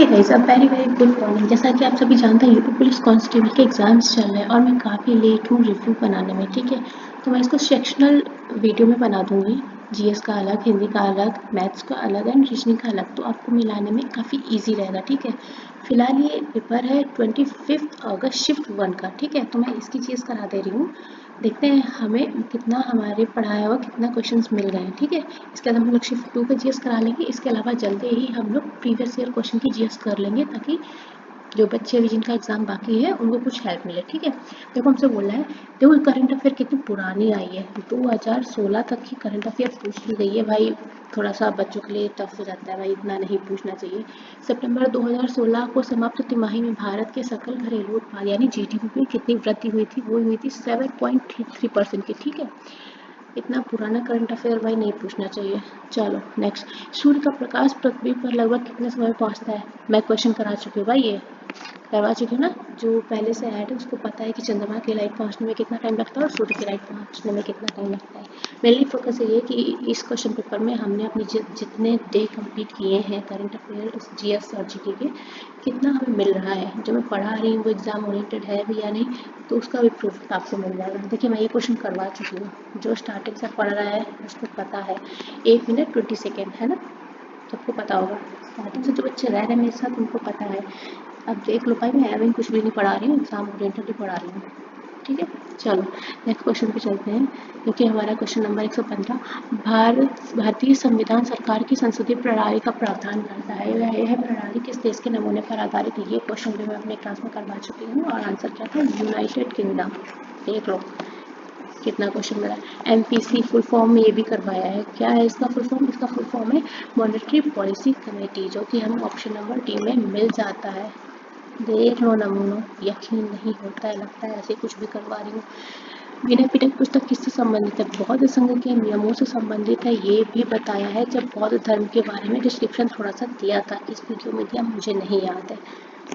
Hey guys, a very very good morning. जैसा कि आप सभी जानते हैं, यूपी पुलिस कांस्टेबल के एग्जाम्स चल रहे हैं और मैं काफ़ी लेट हूँ रिव्यू बनाने में। ठीक है, तो मैं इसको सेक्शनल वीडियो में बना दूंगी। जीएस का अलग, हिंदी का अलग, मैथ्स का अलग एंड रीजनिंग का अलग, तो आपको मिलाने में काफ़ी इजी रहेगा। ठीक है, फिलहाल ये पेपर है 25 अगस्त शिफ्ट 1 का। ठीक है, तो मैं इसकी चीज़ करा दे रही हूँ। देखते हैं हमें कितना हमारे पढ़ाया हुआ कितना क्वेश्चंस मिल गए हैं। ठीक है, इसके बाद हम लोग शिफ्ट 2 का जीएस करा लेंगे। इसके अलावा जल्दी ही हम लोग प्रीवियस ईयर क्वेश्चन की जीएस कर लेंगे, ताकि जो बच्चे अभी जिनका एग्जाम बाकी है उनको कुछ हेल्प मिले। ठीक है, देखो हमसे बोला है, देखो करंट अफेयर कितनी पुरानी आई है, 2016 तक की करंट अफेयर पूछ ली गई है भाई। थोड़ा सा बच्चों के लिए टफ हो जाता है भाई, इतना नहीं पूछना चाहिए। सितंबर 2016 को समाप्त तिमाही में भारत के सकल घरेलू उत्पाद यानी जीडीपी में कितनी वृद्धि हुई थी? वो हुई थी 7.33% की। ठीक है, इतना पुराना करंट अफेयर भाई नहीं पूछना चाहिए। चलो नेक्स्ट, सूर्य का प्रकाश पृथ्वी पर लगभग कितने समय में पहुंचता है? मैं क्वेश्चन करा चुकी हूँ भाई, ये करवा चुकी हूँ ना। जो पहले से ऐड है उसको पता है कि चंद्रमा की लाइट पहुंचने में कितना टाइम लगता है और सूर्य की लाइट पहुंचने में कितना टाइम लगता है। मेनली फोकस ये है कि इस क्वेश्चन पेपर में हमने अपनी जितने डे कंप्लीट किए हैं करंट अफेयर जीएस और जीके के, कितना हमें मिल रहा है, जो मैं पढ़ा रही हूँ वो एग्जाम ओरिएंटेड है भी या नहीं, तो उसका भी प्रूफ आपको मिल जाएगा। देखिए मैं ये क्वेश्चन करवा चुकी हूँ, जो स्टार्टिंग से पढ़ रहा है उसको पता है। 1 मिनट 20 सेकेंड है ना, सबको पता होगा। स्टार्टिंग से जो बच्चे रह रहे हैं मेरे साथ उनको पता है। अब देख लो भाई, मैं एवं कुछ भी नहीं पढ़ा रही हूँ, एग्जाम ओरिएंटेड ही पढ़ा रही हूँ। ठीक है, चलो नेक्स्ट क्वेश्चन पे चलते हैं, क्योंकि हमारा क्वेश्चन नंबर 115, भारतीय संविधान सरकार की संसदीय प्रणाली का प्रावधान करता है। यह प्रणाली किस देश के नमूने पर आधारित है? ये क्वेश्चन भी मैं अपने क्लास में करवा चुकी हूँ और आंसर क्या था? United kingdom. देख लो कितना क्वेश्चन मिला। एमपीसी फुल फॉर्म ये भी करवाया है। क्या है इसका फुल फॉर्म? इसका फुल फॉर्म है मॉनेटरी पॉलिसी कमेटी, जो कि हमें ऑप्शन नंबर डी में मिल जाता है। देख लो नमूनों, यकीन नहीं होता है, लगता है ऐसे कुछ भी करवा रही हूँ। विनय पिटक पुस्तक किससे संबंधित है? बौद्ध संघ के नियमों से संबंधित है, ये भी बताया है जब बौद्ध धर्म के बारे में डिस्क्रिप्शन थोड़ा सा दिया था। किस वीडियो में दिया मुझे नहीं याद है।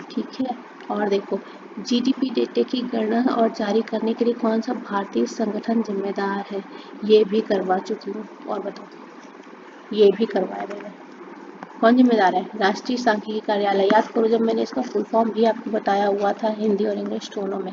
ठीक है, और देखो जीडीपी डेटे की गणना और जारी करने के लिए कौन सा भारतीय संगठन जिम्मेदार है? ये भी करवा चुकी हूँ। और बताओ, ये भी करवाया मैंने। कौन जिम्मेदार है? राष्ट्रीय सांख्यिकी कार्यालय। याद करो, जब मैंने इसका फुल फॉर्म भी आपको बताया हुआ था हिंदी और इंग्लिश दोनों में।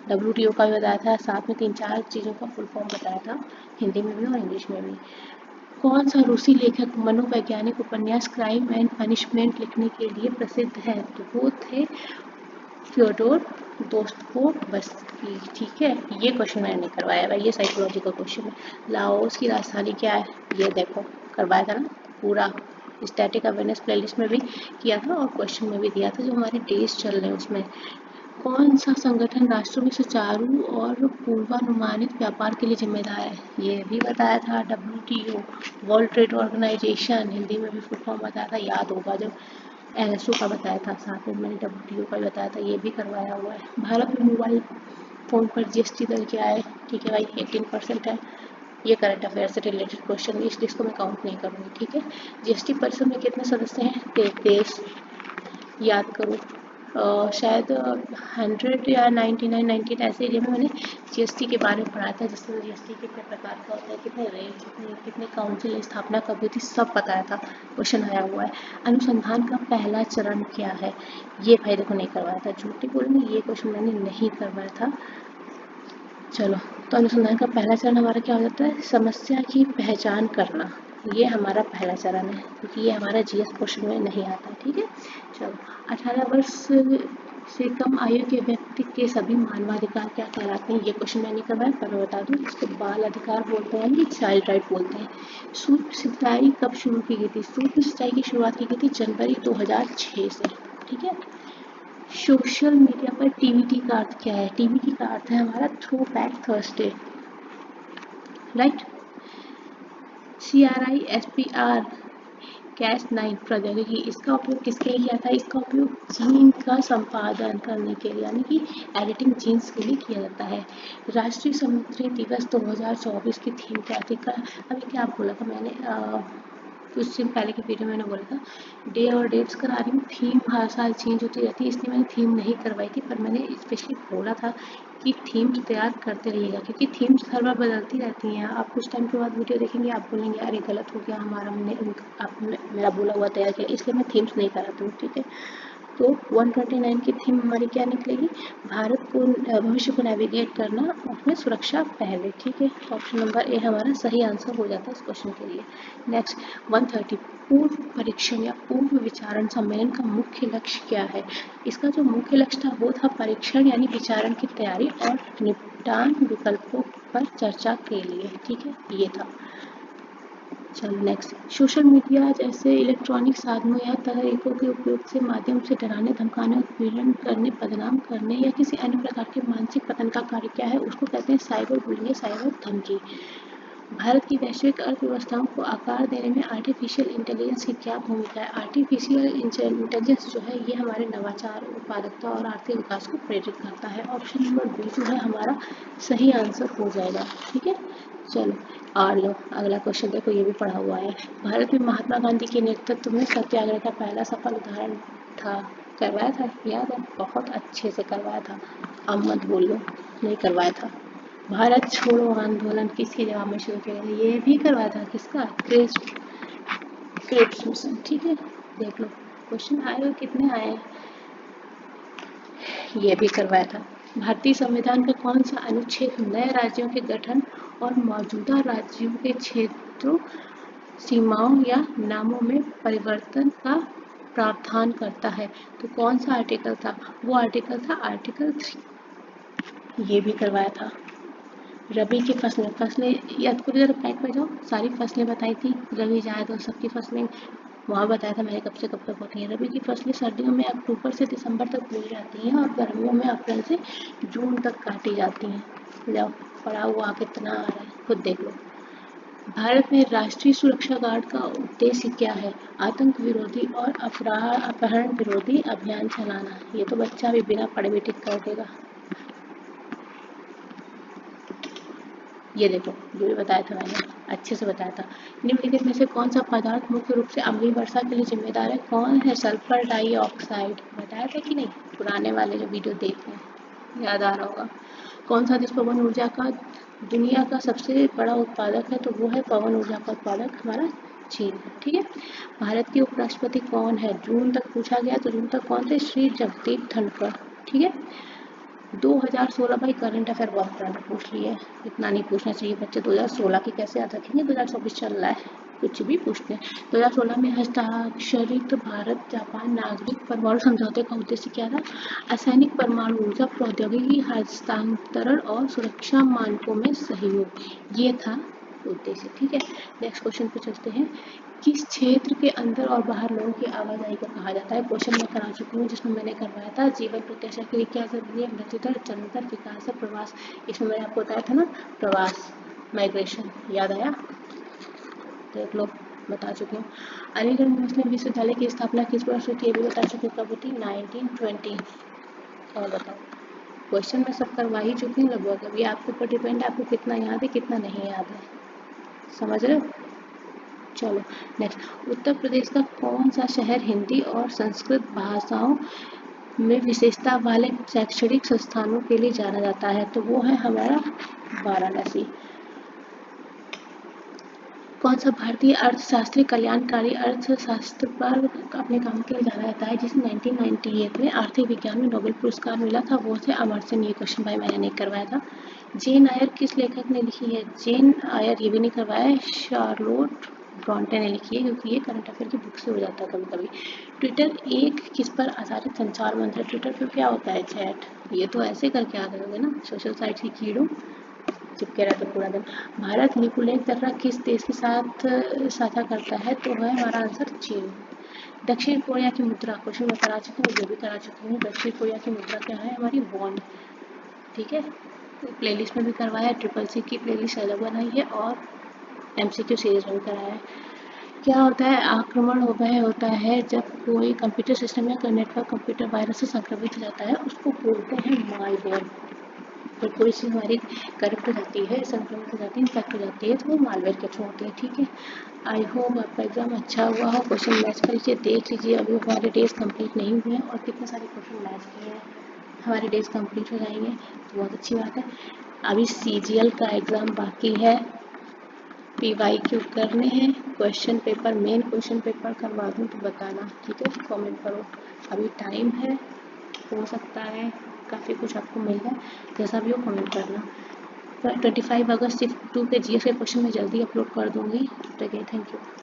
WTO का भी बताया था, साथ में 3-4 चीज़ों का फुल फॉर्म बताया था, हिंदी में भी और इंग्लिश में भी। कौन सा रूसी लेखक मनोवैज्ञानिक उपन्यास क्राइम एंड पनिशमेंट लिखने के लिए प्रसिद्ध है? तो वो थे फ्योडोर दोस्तोयेव्स्की। ठीक है, ये क्वेश्चन मैंने नहीं करवाया भाई, ये साइकोलॉजी का क्वेश्चन है। लाओस की राजधानी क्या है? ये देखो करवाया था ना पूरा, स्टैटिक अवेयरनेस प्लेलिस्ट में भी किया था और क्वेश्चन में भी दिया था, जो हमारे डेज चल रहे हैं उसमें। कौन सा संगठन राष्ट्रों में सुचारू और पूर्वानुमानित व्यापार के लिए जिम्मेदार है? ये भी बताया था, WTO, world trade organisation. Hindi में भी फुल फॉर्म बताया था, याद होगा जब NSO का बताया था, साथ में मैंने WTO का बताया था, ये भी करवाया हुआ है। भारत में मोबाइल फ़ोन पर GST दर क्या है? ठीक है भाई, 18% है। ये करंट अफेयर से रिलेटेड क्वेश्चन, इस लिस्ट को मैं काउंट नहीं करूँगी। ठीक है, GST परिषद में कितने सदस्य हैं? 33। याद करो, शायद 100 या 99 98 ऐसे एरिया में मैंने जीएसटी के बारे में पढ़ा था, जिसमें जीएसटी कितने प्रकार का होता है, कितने रेट, कितने काउंसिल स्थापना कब हुई थी, सब बताया था, क्वेश्चन आया हुआ है। अनुसंधान का पहला चरण क्या है? ये भाई देखो नहीं करवाया था, झूठी बोलूँगी, ये क्वेश्चन मैंने नहीं करवाया था। चलो, तो अनुसंधान का पहला चरण हमारा क्या हो जाता है? समस्या की पहचान करना। ये हमारा पहला चरण है, क्योंकि ये हमारा जीएस क्वेश्चन में नहीं आता। ठीक है, चलो 18 वर्ष से कम आयु के व्यक्ति के सभी मानवाधिकार क्या कहलाते हैं? ये क्वेश्चन मैंने करवाया, पर मैं बता दूँ, इसको बाल अधिकार बोलते हैं या चाइल्ड राइट बोलते हैं। सूक्ष्म सिंचाई कब शुरू की गई थी? सूक्ष्म सिंचाई की शुरुआत की गई थी जनवरी 2006 से। ठीक है, सोशल मीडिया पर TBT का अर्थ क्या है? TBT का अर्थ है हमारा throwback Thursday, right. CRISPR Cas9 प्रौद्योगिकी, इसका उपयोग किसके लिए किया था? इसका उपयोग जीन का संपादन करने के लिए, यानी कि एडिटिंग जीन्स के लिए किया जाता है। राष्ट्रीय समुद्री दिवस 2024 की थीम क्या थी? अभी क्या बोला था मैंने, कुछ दिन पहले की वीडियो मैंने बोला था डे और डेट्स करा रही हूँ, थीम हर साल चेंज होती रहती है, इसलिए मैंने थीम नहीं करवाई थी, पर मैंने स्पेशली बोला था की थीम्स तैयार करते रहिएगा, क्योंकि थीम्स हर बार बदलती रहती हैं। आप कुछ टाइम के बाद वीडियो देखेंगे, आप बोलेंगे अरे गलत हो गया हमारा, आपने मेरा बोला हुआ तैयार किया, इसलिए मैं थीम्स नहीं कराती हूँ, ठीक है। तो 129 की थीम हमारी क्या निकलेगी, भारत को भविष्य को नेविगेट करना, उसमें सुरक्षा पहले, ठीक है। ऑप्शन नंबर ए हमारा सही आंसर हो जाता है इस क्वेश्चन के लिए। नेक्स्ट 130, पूर्व परीक्षण या पूर्व विचारण सम्मेलन का मुख्य लक्ष्य क्या है। इसका जो मुख्य लक्ष्य था वो था परीक्षण यानी विचारण की तैयारी और निपटान विकल्पों पर चर्चा के लिए, ठीक है, ये था। चलो नेक्स्ट, सोशल मीडिया जैसे इलेक्ट्रॉनिक साधनों या तरीकों के उपयोग से माध्यम से डराने, धमकाने, उत्पीड़न करने, बदनाम करने या किसी अन्य प्रकार के मानसिक पतन का कार्य क्या है, उसको कहते हैं साइबर बुलिंग, साइबर धमकी। भारत की वैश्विक अर्थव्यवस्थाओं को आकार देने में आर्टिफिशियल इंटेलिजेंस की क्या भूमिका है। आर्टिफिशियल इंटेलिजेंस जो है ये हमारे नवाचार, उत्पादकता और आर्थिक विकास को प्रेरित करता है। ऑप्शन नंबर बी जो है हमारा सही आंसर हो जाएगा, ठीक है। चलो और लो अगला क्वेश्चन देखो, ये भी पढ़ा हुआ है। भारत में महात्मा गांधी के नेतृत्व में सत्याग्रह का पहला सफल उदाहरण था, करवाया था, याद है, बहुत अच्छे से करवाया था, अब मत बोलो नहीं करवाया था। भारत छोड़ो आंदोलन किसके जवाब में शुरू किया, ये भी करवाया था, किसका, क्रिप्स मिशन, ठीक है। देख लो क्वेश्चन आए और कितने आए, ये भी करवाया था। भारतीय संविधान का कौन सा अनुच्छेद नए राज्यों के गठन और मौजूदा राज्यों के क्षेत्रों, सीमाओं या नामों में परिवर्तन का प्रावधान करता है। तो कौन सा आर्टिकल था, वो आर्टिकल था आर्टिकल 3, ये भी करवाया था। रबी की फसलें याद करो जरा, पैक पे जाओ, सारी फसलें बताई थी, रबी जायद और सबकी फसलें वहाँ बताया था मैंने कब से कब तक होती हैं। रबी की फसलें सर्दियों में अक्टूबर से दिसंबर तक बोई जाती हैं और गर्मियों में अप्रैल से जून तक काटी जाती हैं। जाओ पढ़ा हुआ कितना आ रहा है खुद देख लो। भारत में राष्ट्रीय सुरक्षा गार्ड का उद्देश्य क्या है, आतंक विरोधी और अपहरण विरोधी अभियान चलाना। ये तो बच्चा भी बिना पढ़े भी टिक कर देगा। ये देखो जो भी बताया था मैंने अच्छे से बताया था। निम्नलिखित में से कौन सा पदार्थ मुख्य रूप से अम्लीय वर्षा के लिए जिम्मेदार है, कौन है, सल्फर डाइऑक्साइड, बताया था कि नहीं, पुराने वाले जो वीडियो देख लें याद आ रहा होगा। कौन सा देश पवन ऊर्जा का दुनिया का सबसे बड़ा उत्पादक है, तो वो है पवन ऊर्जा का उत्पादक हमारा चीन, ठीक है। भारत के उपराष्ट्रपति कौन है, जून तक पूछा गया, तो जून तक कौन थे, श्री जगदीप धनखड़, ठीक है। 2016 भाई करंट अफेयर बहुत पुराना पूछ लिए, इतना नहीं पूछना चाहिए बच्चे, 2016 की कैसे याद रखेंगे, 2024 चल रहा है, कुछ भी पूछते हैं। 2016 में हस्ताक्षरित भारत जापान नागरिक परमाणु समझौते का उद्देश्य क्या था, असैनिक परमाणु ऊर्जा प्रौद्योगिकी हस्तांतरण और सुरक्षा मानकों में सहयोग, ये था उद्देश्य, ठीक है। नेक्स्ट क्वेश्चन पे चलते हैं। किस क्षेत्र के अंदर और बाहर लोगों की आवाजाही को कहा जाता है, क्वेश्चन मैं करा चुकी हूँ जिसमें मैंने करवाया था। जीवन प्रत्याशा के लिए क्या जरूरी है, मृत्यु दर, जन्म दर, विकास, प्रवास, इसमें मैंने आपको बताया था ना, प्रवास, माइग्रेशन, याद आया, देख लो बता चुकी हूँ। अलीगढ़ मुस्लिम विश्वविद्यालय की स्थापना किस वर्ष हुई थी, ये भी बता चुकी हूँ, कब हुई थी, 1920। और बताओ, क्वेश्चन मैं सब करवा ही चुकी हूँ लगभग, अभी आपके ऊपर डिपेंड है आपको कितना याद है कितना नहीं याद है, समझ रहे हो। चलो नेक्स्ट, उत्तर प्रदेश का कौन सा शहर हिंदी और संस्कृत भाषाओं में विशेषता वाले शैक्षणिक संस्थानों के लिए जाना जाता है, तो वो है हमारा वाराणसी। कौन सा भारतीय अर्थशास्त्री कल्याणकारी अर्थशास्त्र पर अपने काम के लिए जाना जाता है, जिसे 1998 में आर्थिक विज्ञान में नोबेल पुरस्कार मिला था, वो थे अमर्त्य सेन। ये क्वेश्चन भाई मैंने नहीं करवाया था। जेन आयर किस लेखक ने लिखी है, जेन आयर, ये भी नहीं करवाया है, शार्लोट ब्रॉन्टे ने लिखी है, क्योंकि ये करंट अफेयर की बुक से हो जाता है कभी कभी। ट्विटर एक किस पर आधारित संचार मंच है, ट्विटर पर क्या होता है, चैट, ये तो ऐसे करके आ गए ना, सोशल साइट की कीड़ों चिपके रहते पूरा दिन। भारत न्यूक्लियर दर्रा किस देश के साथ साझा करता है, तो है हमारा आंसर चीन। दक्षिण कोरिया की मुद्रा, क्वेश्चन मैं करा चुकी हूँ, ये भी करा चुकी हूँ, दक्षिण कोरिया की मुद्रा क्या है, हमारी वॉन, ठीक है। प्लेलिस्ट में भी करवाया है, CCC की प्लेलिस्ट अलग बनाई है और MCQ सीरीज में भी कराया है। क्या होता है, आक्रमण वह होता है जब कोई कंप्यूटर सिस्टम या नेटवर्क कंप्यूटर वायरस से संक्रमित हो जाता है, उसको बोलते हैं मालवेयर। जब कोई चीज़ हमारी करप्ट हो जाती है, संक्रमित हो जाती है, इन्फेक्ट हो जाती है, तो वो मालवेयर के थ्रू होती है, ठीक है। आई होप आपका एग्जाम अच्छा हुआ हो, क्वेश्चन मैच कर लीजिए, देख लीजिए, अभी हमारे डेज कंप्लीट नहीं हुए हैं और कितने सारे क्वेश्चन मैच किए हैं। हमारे डेज कंप्लीट हो जाएंगे, तो बहुत अच्छी बात है। अभी CGL का एग्ज़ाम बाकी है, PYQ करने हैं, question paper main question paper करवा दूँ तो बताना, ठीक है, कमेंट करो। अभी टाइम है, हो सकता है काफ़ी कुछ आपको मिल जाए, जैसा भी हो कमेंट करना। तो 25 अगस्त शिफ्ट 2 के GS के क्वेश्चन मैं जल्दी अपलोड कर दूँगी। ठीक है, थैंक यू।